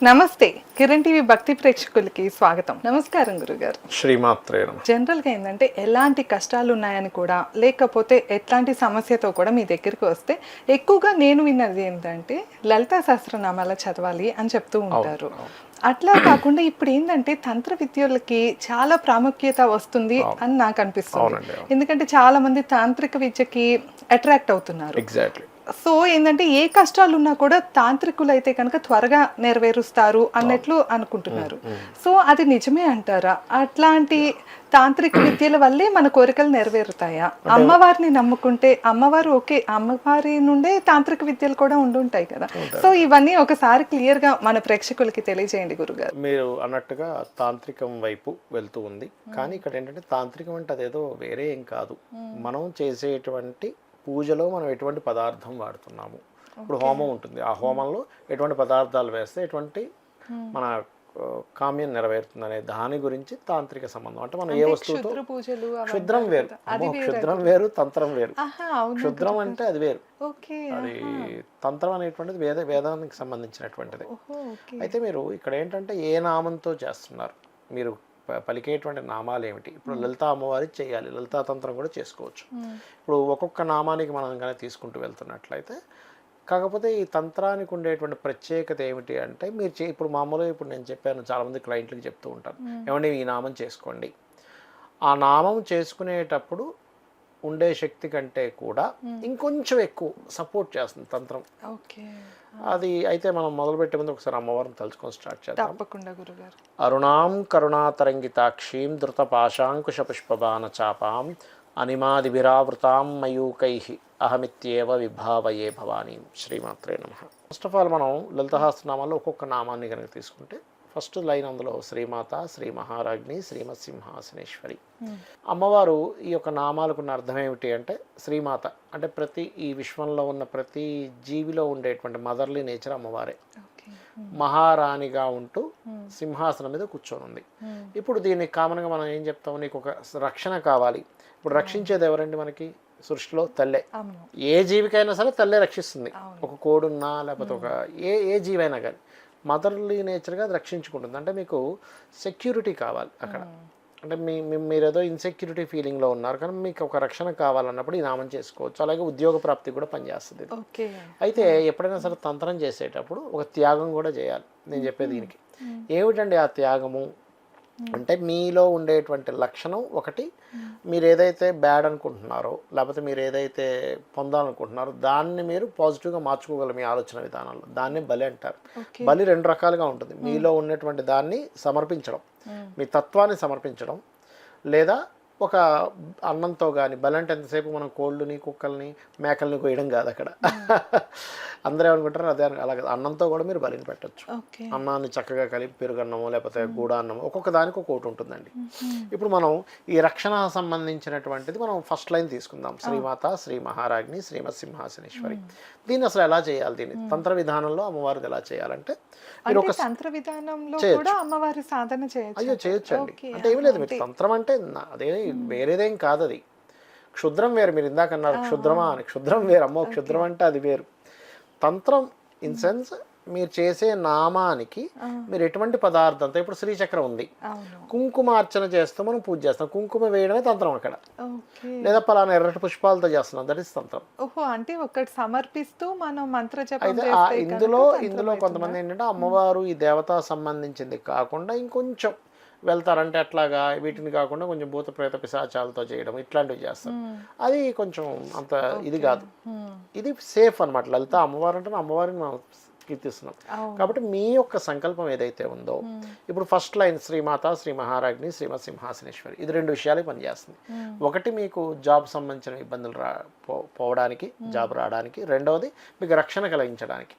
నమస్తే కిరణ్ టీవీ భక్తి ప్రేక్షకులకి స్వాగతం. నమస్కారం గురుగారు. శ్రీమాత్రే నమః. జనరల్గా ఏంటంటే ఎలాంటి కష్టాలు ఉన్నాయని కూడా లేకపోతే ఎట్లాంటి సమస్యతో కూడా మీ దగ్గరికి వస్తే ఎక్కువగా నేను విన్నది ఏంటంటే లలితా సహస్రనామాల చదవాలి అని చెప్తూ ఉంటారు. అట్లా కాకుండా ఇప్పుడు ఏంటంటే తంత్ర విద్యలకి చాలా ప్రాముఖ్యత వస్తుంది అని నాకు అనిపిస్తుంది. ఎందుకంటే చాలా మంది తాంత్రిక విద్యకి అట్రాక్ట్ అవుతున్నారు. ఎగ్జాక్ట్లీ. సో ఏంటంటే ఏ కష్టాలు ఉన్నా కూడా తాంత్రికులు అయితే కనుక త్వరగా నెరవేరుస్తారు అన్నట్లు అనుకుంటున్నారు. సో అది నిజమే అంటారా? అట్లాంటి తాంత్రిక విద్యల వల్లే మన కోరికలు నెరవేరుతాయా? అమ్మవారిని నమ్ముకుంటే అమ్మవారు ఓకే, అమ్మవారి నుండే తాంత్రిక విద్యలు కూడా ఉండుంటాయి కదా. సో ఇవన్నీ ఒకసారి క్లియర్ గా మన ప్రేక్షకులకి తెలియజేయండి గురుగారు. మీరు అన్నట్టుగా తాంత్రికం వైపు వెళ్తూ ఉంది, కానీ ఇక్కడ ఏంటంటే తాంత్రికం అంటే అదేదో వేరే ఏం కాదు. మనం చేసేటువంటి పూజలో మనం ఎటువంటి పదార్థం వాడుతున్నాము. ఇప్పుడు హోమం ఉంటుంది, ఆ హోమంలో ఎటువంటి పదార్థాలు వేస్తే ఎటువంటి మన కామ్యం నెరవేరుతుంది అనే దాని గురించి తాంత్రిక సంబంధం. అంటే మనం ఏ వస్తువుతో క్షుద్రం వేరు, క్షుద్రం వేరు, తంత్రం వేరు. క్షుద్రం అంటే అది వేరు, అది తంత్రం అనేటువంటిది వేదానికి సంబంధించినటువంటిది. అయితే మీరు ఇక్కడ ఏంటంటే ఏ నామంతో చేస్తున్నారు, మీరు పలికేటువంటి నామాలు ఏమిటి? ఇప్పుడు లలితా అమ్మవారి చేయాలి, లలితా తంత్రం కూడా చేసుకోవచ్చు. ఇప్పుడు ఒక్కొక్క నామానికి మనం కనుక తీసుకుంటూ వెళ్తున్నట్లయితే, కాకపోతే ఈ తంత్రానికి ఉండేటువంటి ప్రత్యేకత ఏమిటి అంటే, మీరు ఇప్పుడు మామూలుగా ఇప్పుడు నేను చెప్పాను, చాలామంది క్లయింట్లకు చెప్తూ ఉంటాను, ఏమంటే ఈ నామం చేసుకోండి. ఆ నామం చేసుకునేటప్పుడు ఉండే శక్తి కంటే కూడా ఇంకొంచెం ఎక్కువ సపోర్ట్ చేస్తుంది తంత్రం. అది అయితే మనం మొదలుపెట్టే ముందు ఒకసారి అమ్మవారిని తలుచుకొని స్టార్ట్ చేద్దాం. తప్పకుండా గురుగారు. అరుణాం కరుణాతరంగితాక్షీం ధృత పాశాంకుశ పుష్పబాణ చాపాం అనిమాదిభిరావృతాం మయూకై అహమిత్యేవ విభావయే భవానీ. శ్రీమాత్రే నమః. ఫస్ట్ ఆఫ్ ఆల్ మనం లలిత సహస్రనామాల్లో ఒక్కొక్క నామాన్ని కనుక తీసుకుంటే, ఫస్ట్ లైన్ అందులో శ్రీమాత, శ్రీ మహారాజ్ని, శ్రీమత్ సింహాసనేశ్వరి. అమ్మవారు ఈ యొక్క నామాలకు ఉన్న అర్థం ఏమిటి అంటే, శ్రీమాత అంటే ప్రతి ఈ విశ్వంలో ఉన్న ప్రతి జీవిలో ఉండేటువంటి మదర్లీ నేచర్ అమ్మవారే. మహారాణిగా ఉంటూ సింహాసనం మీద కూర్చొని ఉంది. ఇప్పుడు దీన్ని కామన్గా మనం ఏం చెప్తాము, నీకు ఒక రక్షణ కావాలి. ఇప్పుడు రక్షించేది ఎవరండి మనకి సృష్టిలో? తల్లే. ఏ జీవికైనా సరే తల్లే రక్షిస్తుంది. ఒక కోడున్నా లేకపోతే ఒక ఏ జీవైనా కానీ మదర్లీ నేచర్గా అది రక్షించుకుంటుంది. అంటే మీకు సెక్యూరిటీ కావాలి అక్కడ, అంటే మీరేదో ఇన్సెక్యూరిటీ ఫీలింగ్లో ఉన్నారు, కానీ మీకు ఒక రక్షణ కావాలన్నప్పుడు ఈ నామం చేసుకోవచ్చు. అలాగే ఉద్యోగ ప్రాప్తి కూడా పనిచేస్తుంది. అయితే ఎప్పుడైనా సరే తంత్రం చేసేటప్పుడు ఒక త్యాగం కూడా చేయాలి. నేను చెప్పేది దీనికి ఏమిటండి ఆ త్యాగము అంటే, మీలో ఉండేటువంటి లక్షణం ఒకటి, మీరు ఏదైతే బ్యాడ్ అనుకుంటున్నారో లేకపోతే మీరు ఏదైతే పొందాలనుకుంటున్నారో దాన్ని మీరు పాజిటివ్గా మార్చుకోగలరు మీ ఆలోచన విధానంలో. దాన్ని బలి అంటారు. బలి రెండు రకాలుగా ఉంటుంది. మీలో ఉన్నటువంటి దాన్ని సమర్పించడం, మీ తత్వాన్ని సమర్పించడం, లేదా ఒక అన్నంతో కానీ. బలి అంటే ఎంతసేపు మనం కోళ్ళని, కుక్కల్ని, మేకల్ని కోయడం కాదు అక్కడ. అందరూ ఏమనుకుంటారు అదే, అలాగే అన్నంతో కూడా మీరు బలిని పెట్టచ్చు. అన్నాన్ని చక్కగా కలిపి పెరుగన్నమో లేకపోతే గూడాన్నమో, ఒక్కొక్క దానికి ఒక్కొక్కటి ఉంటుందండి. ఇప్పుడు మనం ఈ రక్షణ సంబంధించినటువంటిది మనం ఫస్ట్ లైన్ తీసుకుందాం. శ్రీమాత, శ్రీ మహారాజ్ని, శ్రీమత్ సింహాసనేశ్వరి. దీన్ని అసలు ఎలా చేయాలి, దీన్ని తంత్ర విధానంలో అమ్మవారిది ఎలా చేయాలంటే, మీరు ఒక తంత్ర విధానంలో కూడా అమ్మవారి సాధన చేయొచ్చు. అయ్యో చేయొచ్చండి. అంటే ఏమి లేదు, మీరు తంత్రం అంటే అదే వేరేదేం కాదు. అది క్షుద్రం వేరు. మీరు ఇందాక అన్నారు క్షుద్రమా అని, క్షుద్రం వేరు. అమ్మో క్షుద్రం అంటే అది వేరు. తంత్రం ఇన్ సెన్స్ మీరు చేసే నామానికి మీరు ఎటువంటి పదార్థంతో, ఇప్పుడు శ్రీచక్రం ఉంది, కుంకుమార్చన చేస్తూ మనం పూజ చేస్తాం. కుంకుమ వేయడమే తంత్రం అక్కడ. లేదా పలానా ఎర్రటి పుష్పాలతో చేస్తున్నాం, దట్ ఇస్ తంత్రం. అంటే ఒకటి సమర్పిస్తూ మనం మంత్ర జపం. అయితే ఇందులో కొంతమంది ఏంటంటే అమ్మవారు ఈ దేవత సంబంధించింది కాకుండా ఇంకొంచెం వెళ్తారంటే అట్లాగా వీటిని కాకుండా కొంచెం భూత ప్రేత పిశాచాలతో చేయడం ఇట్లాంటివి చేస్తారు. అది కొంచెం అంత ఇది కాదు. ఇది సేఫ్ అనమాట. లలిత అమ్మవారు అంటే అమ్మవారిని మనం కీర్తిస్తున్నాం కాబట్టి మీ యొక్క సంకల్పం ఏదైతే ఉందో, ఇప్పుడు ఫస్ట్ లైన్ శ్రీమాత, శ్రీ మహారాజ్ని, శ్రీమత్ సింహాసనేశ్వరి, ఇది రెండు విషయాలకి పనిచేస్తుంది. ఒకటి మీకు జాబ్ సంబంధించిన ఇబ్బందులు పోవడానికి, జాబ్ రావడానికి. రెండవది మీకు రక్షణ కలిగించడానికి.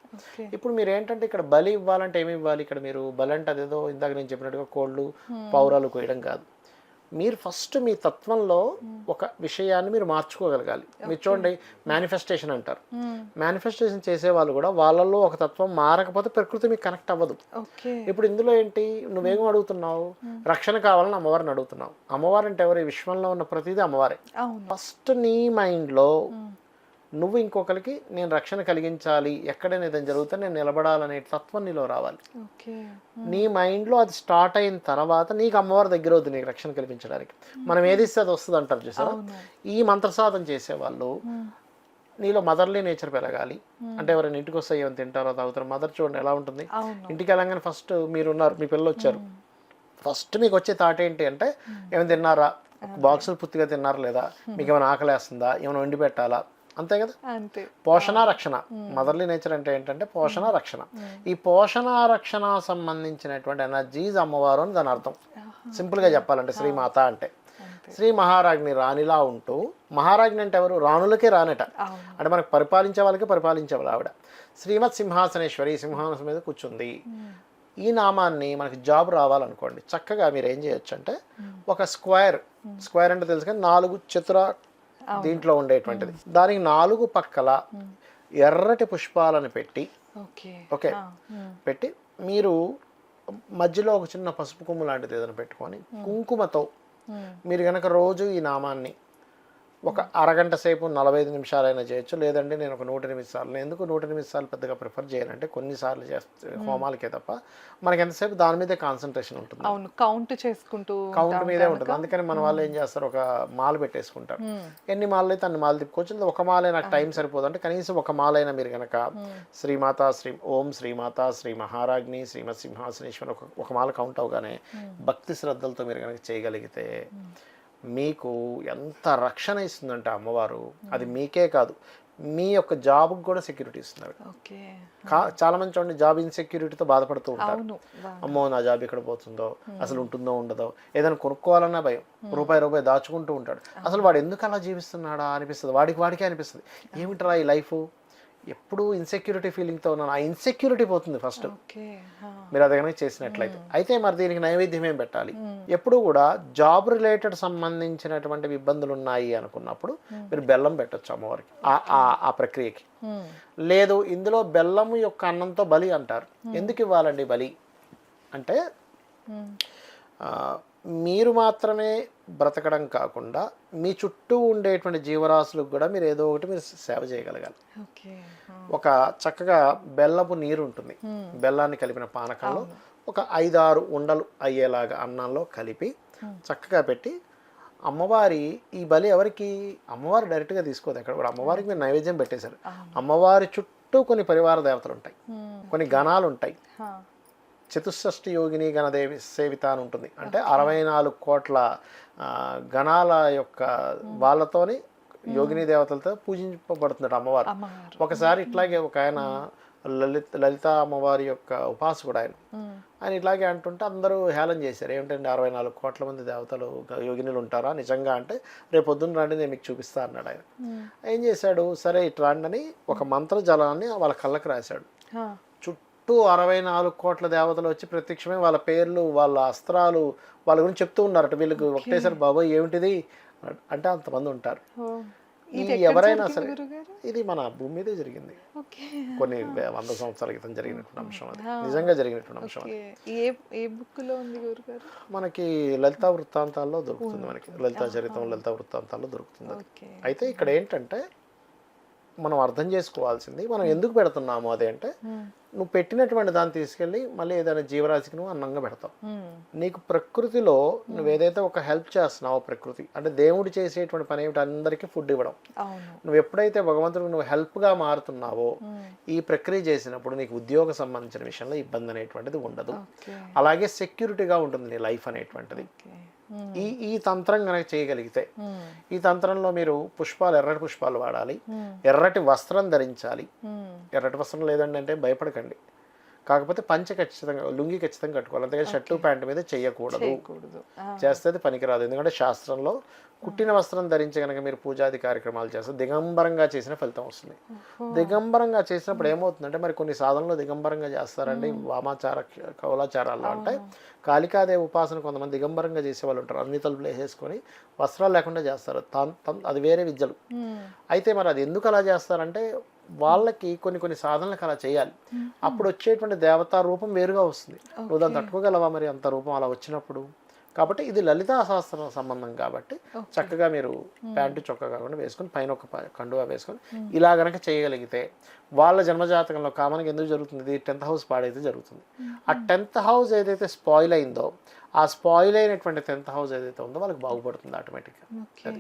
ఇప్పుడు మీరు ఏంటంటే ఇక్కడ బలి ఇవ్వాలంటే ఏమి ఇవ్వాలి? ఇక్కడ మీరు బలి అంటే అదేదో ఇందాక నేను చెప్పినట్టుగా కోళ్ళు పౌరాలు కోయడం కాదు. మీరు ఫస్ట్ మీ తత్వంలో ఒక విషయాన్ని మీరు మార్చుకోగలగాలి. మీరు చూడండి, మేనిఫెస్టేషన్ అంటారు. మేనిఫెస్టేషన్ చేసే వాళ్ళు కూడా వాళ్ళల్లో ఒక తత్వం మారకపోతే ప్రకృతి మీకు కనెక్ట్ అవ్వదు. ఇప్పుడు ఇందులో ఏంటి, నువ్వేం అడుగుతున్నావు? రక్షణ కావాలని అమ్మవారిని అడుగుతున్నావు. అమ్మవారు అంటే ఎవరు? ఈ విశ్వంలో ఉన్న ప్రతిదీ అమ్మవారే. ఫస్ట్ నీ మైండ్లో నువ్వు ఇంకొకరికి నేను రక్షణ కలిగించాలి, ఎక్కడైనా ఏదైనా జరుగుతా నేను నిలబడాలనే తత్వం నీలో రావాలి. ఓకే. నీ మైండ్లో అది స్టార్ట్ అయిన తర్వాత నీకు అమ్మవారి దగ్గర అవుతుంది నీకు రక్షణ కల్పించడానికి. మనం ఏది ఇస్తే అది వస్తుంది అంటారు చూసారా. ఈ మంత్రసాధన చేసేవాళ్ళు నీలో మదర్లీ నేచర్ పెరగాలి. అంటే ఎవరైనా ఇంటికి వస్తే ఏమైనా తింటారో తాగుతారో, మదర్ చూడండి ఎలా ఉంటుంది. ఇంటికి వెళ్ళగానే ఫస్ట్ మీరున్నారు, మీ పిల్లలు వచ్చారు, ఫస్ట్ మీకు వచ్చే థాట్ ఏంటి అంటే ఏమైనా తిన్నారా, బాక్సులు పూర్తిగా తిన్నారా లేదా, మీకు ఏమైనా ఆకలేస్తుందా, ఏమైనా వండి పెట్టాలా, అంతే కదా. పోషణ రక్షణ, మదర్లీ నేచర్ అంటే ఏంటంటే పోషణ రక్షణ. ఈ పోషణ రక్షణ సంబంధించినటువంటి ఎనర్జీస్ అమ్మవారు అని దాని అర్థం. సింపుల్గా చెప్పాలంటే శ్రీమాత అంటే శ్రీ మహారాజ్ని రాణిలా ఉంటూ, మహారాజ్ని అంటే ఎవరు, రాణులకే రానట, అంటే మనకు పరిపాలించే వాళ్ళకి పరిపాలించేవాళ్ళు ఆవిడ. శ్రీమత్ సింహాసనేశ్వరి, సింహాసనం మీద కూర్చుంది. ఈ నామాన్ని మనకి జాబ్ రావాలనుకోండి, చక్కగా మీరు ఏం చేయొచ్చు అంటే ఒక స్క్వేర్ అంటే తెలుసు కానీ 4 చతుర దీంట్లో ఉండేటువంటిది, దానికి 4 పక్కల ఎర్రటి పుష్పాలను పెట్టి, ఓకే పెట్టి మీరు మధ్యలో ఒక చిన్న పసుపు కొమ్ము లాంటిది ఏదైనా పెట్టుకొని కుంకుమతో మీరు కనుక రోజు ఈ నామాన్ని ఒక అరగంట సేపు 45 నిమిషాలైనా చేయొచ్చు. లేదంటే నేను ఒక 108 సార్లు, ఎందుకు 108 సార్లు పెద్దగా ప్రిఫర్ చేయాలంటే కొన్నిసార్లు చేస్తే హోమాలకే తప్ప మనకి ఎంతసేపు దాని మీదే కాన్సన్ట్రేషన్ ఉంటుంది, కౌంట్ మీదే ఉంటుంది. అందుకని మన వాళ్ళు ఏం చేస్తారు, ఒక మాల పెట్టేసుకుంటారు. ఎన్ని మాలలు అయితే అన్ని మాలు తిప్పుకోవచ్చు. ఒక మాలే నాకు టైం సరిపోదు అంటే కనీసం ఒక మాలైనా మీరు కనుక శ్రీమాత ఓం శ్రీమాత శ్రీ మహారాజ్ని శ్రీమత్ సింహాసనేశ్వరి ఒక మాల కౌంట్ అవగానే భక్తి శ్రద్ధలతో మీరు కనుక చేయగలిగితే మీకు ఎంత రక్షణ ఇస్తుందంటే అమ్మవారు, అది మీకే కాదు మీ యొక్క జాబ్కి కూడా సెక్యూరిటీ ఇస్తున్నారు. చాలా మంది చూడండి జాబ్ ఇన్సెక్యూరిటీతో బాధపడుతూ ఉంటారు. అమ్మో నా జాబ్ ఎక్కడ పోతుందో, అసలు ఉంటుందో ఉండదో, ఏదైనా కొనుక్కోవాలన్నా భయం, రూపాయి దాచుకుంటూ ఉంటాడు. అసలు వాడు ఎందుకు అలా జీవిస్తున్నాడా అనిపిస్తుంది, వాడికే అనిపిస్తుంది. ఏమిట్రా ఈ లైఫ్, ఎప్పుడు ఇన్సెక్యూరిటీ ఫీలింగ్తో ఉన్నాను. ఆ ఇన్సెక్యూరిటీ పోతుంది ఫస్ట్ మీరు అది కనుక చేసినట్లయితే. అయితే మరి దీనికి నైవేద్యం ఏం పెట్టాలి, ఎప్పుడు కూడా జాబ్ రిలేటెడ్ సంబంధించినటువంటి ఇబ్బందులు ఉన్నాయి అనుకున్నప్పుడు మీరు బెల్లం పెట్టచ్చు అమ్మవారికి ఆ ప్రక్రియకి. లేదు ఇందులో బెల్లము యొక్క అన్నంతో బలి అంటారు. ఎందుకు ఇవ్వాలండి బలి అంటే మీరు మాత్రమే బ్రతకడం కాకుండా మీ చుట్టూ ఉండేటువంటి జీవరాశులకు కూడా మీరు ఏదో ఒకటి మీరు సేవ చేయగలగాలి. ఒక చక్కగా బెల్లపు నీరు ఉంటుంది, బెల్లాన్ని కలిపిన పానకంలో ఒక 5-6 ఉండలు అయ్యేలాగా అన్నంలో కలిపి చక్కగా పెట్టి అమ్మవారి ఈ బలి ఎవరికి, అమ్మవారు డైరెక్ట్గా తీసుకోదు ఎక్కడ కూడా. అమ్మవారికి మీరు నైవేద్యం పెట్టేశారు. అమ్మవారి చుట్టూ కొన్ని పరివార దేవతలు ఉంటాయి, కొన్ని గణాలు ఉంటాయి. చతుషష్ఠి యోగిని గణదేవి సేవిత అని ఉంటుంది, అంటే 64 కోట్ల గణాల యొక్క వాళ్ళతోని యోగిని దేవతలతో పూజింపబడుతున్నాడు అమ్మవారు. ఒకసారి ఇట్లాగే ఒక ఆయన లలిత అమ్మవారి యొక్క ఉపాసకుడు ఆయన ఇట్లాగే అంటుంటే అందరూ హేళన చేశారు. ఏమిటంటే 64 కోట్ల మంది దేవతలు యోగినులు ఉంటారా నిజంగా అంటే, రేపు పొద్దున్న రండి నేను మీకు చూపిస్తా అన్నాడు ఆయన. ఏం చేశాడు, సరే ఇట్లా అని ఒక మంత్రజలాన్ని వాళ్ళ కళ్ళకు రాశాడు. చుట్టూ 64 కోట్ల దేవతలు వచ్చి ప్రత్యక్షమై వాళ్ళ పేర్లు వాళ్ళ అస్త్రాలు వాళ్ళ గురించి చెప్తూ ఉన్నారట. వీళ్ళకి ఒకటేసారి బాబాయ్ ఏమిటిది అంటే అంతమంది ఉంటారు. ఇది ఎవరైనా సరే ఇది మన భూమి మీదే జరిగింది, కొన్ని 100 సంవత్సరాల క్రితం జరిగినటువంటి అంశం, అది నిజంగా జరిగినటువంటి అంశం. మనకి లలితా వృత్తాంతాల్లో దొరుకుతుంది, మనకి లలితా చరిత్రం లలితా వృత్తాంతాల్లో దొరుకుతుంది. అయితే ఇక్కడ ఏంటంటే మనం అర్థం చేసుకోవాల్సింది మనం ఎందుకు పెడుతున్నాము అదే అంటే, నువ్వు పెట్టినటువంటి దాన్ని తీసుకెళ్ళి మళ్ళీ ఏదైనా జీవరాశికి నువ్వు అన్నంగా పెడతావు. నీకు ప్రకృతిలో నువ్వు ఏదైతే ఒక హెల్ప్ చేస్తున్నావో, ప్రకృతి అంటే దేవుడు చేసేటువంటి పని ఏమిటి, అందరికీ ఫుడ్ ఇవ్వడం. నువ్వు ఎప్పుడైతే భగవంతుడికి నువ్వు హెల్ప్గా మారుతున్నావో ఈ ప్రక్రియ చేసినప్పుడు నీకు ఉద్యోగ సంబంధించిన విషయంలో ఇబ్బంది అనేటువంటిది ఉండదు. అలాగే సెక్యూరిటీగా ఉంటుంది నీ లైఫ్ అనేటువంటిది. ఈ తంత్రం కనుక చేయగలిగితే, ఈ తంత్రంలో మీరు ఎర్రటి పుష్పాలు వాడాలి, ఎర్రటి వస్త్రం ధరించాలి. ఎర్రటి వస్త్రం లేదండి అంటే భయపడకండి, కాకపోతే పంచ ఖచ్చితంగా లుంగి ఖచ్చితంగా కట్టుకోవాలి. అంతేగాని షర్టు ప్యాంటు మీద చేయకూడదు, చేస్తే పనికిరాదు. ఎందుకంటే శాస్త్రంలో కుట్టిన వస్త్రం ధరించి కనుక మీరు పూజాది కార్యక్రమాలు చేస్తే దిగంబరంగా చేసిన ఫలితం వస్తుంది. దిగంబరంగా చేసినప్పుడు ఏమవుతుందంటే, మరి కొన్ని సాధనలు దిగంబరంగా చేస్తారండి, వామాచార కౌలాచారాల్లో అంటే కాళికాదేవి ఉపాసన కొంతమంది దిగంబరంగా చేసే వాళ్ళు ఉంటారు. అన్ని తలుపులు వేసేసుకొని వస్త్రాలు లేకుండా చేస్తారు, అది వేరే విద్యలు. అయితే మరి అది ఎందుకు అలా చేస్తారంటే, వాళ్ళకి కొన్ని సాధనలకు అలా చేయాలి. అప్పుడు వచ్చేటువంటి దేవతా రూపం వేరుగా వస్తుంది. నువ్వు దాన్ని తట్టుకోగలవా మరి అంత రూపం అలా వచ్చినప్పుడు? కాబట్టి ఇది లలితా సహస్ర సంబంధం కాబట్టి చక్కగా మీరు ప్యాంటు చొక్కా కాకుండా వేసుకొని పైన ఒక కండువా వేసుకొని ఇలా గనక చేయగలిగితే వాళ్ళ జన్మజాతకంలో కామన్గా ఎందుకు జరుగుతుంది, ఇది 10th హౌస్ పాడైతే జరుగుతుంది. ఆ 10th హౌస్ ఏదైతే స్పాయిల్ అయిందో ఆ స్పాయిల్ అయినటువంటి 10th హౌస్ ఏదైతే ఉందో వాళ్ళకి బాగుపడుతుంది ఆటోమేటిక్గా. ఓకే.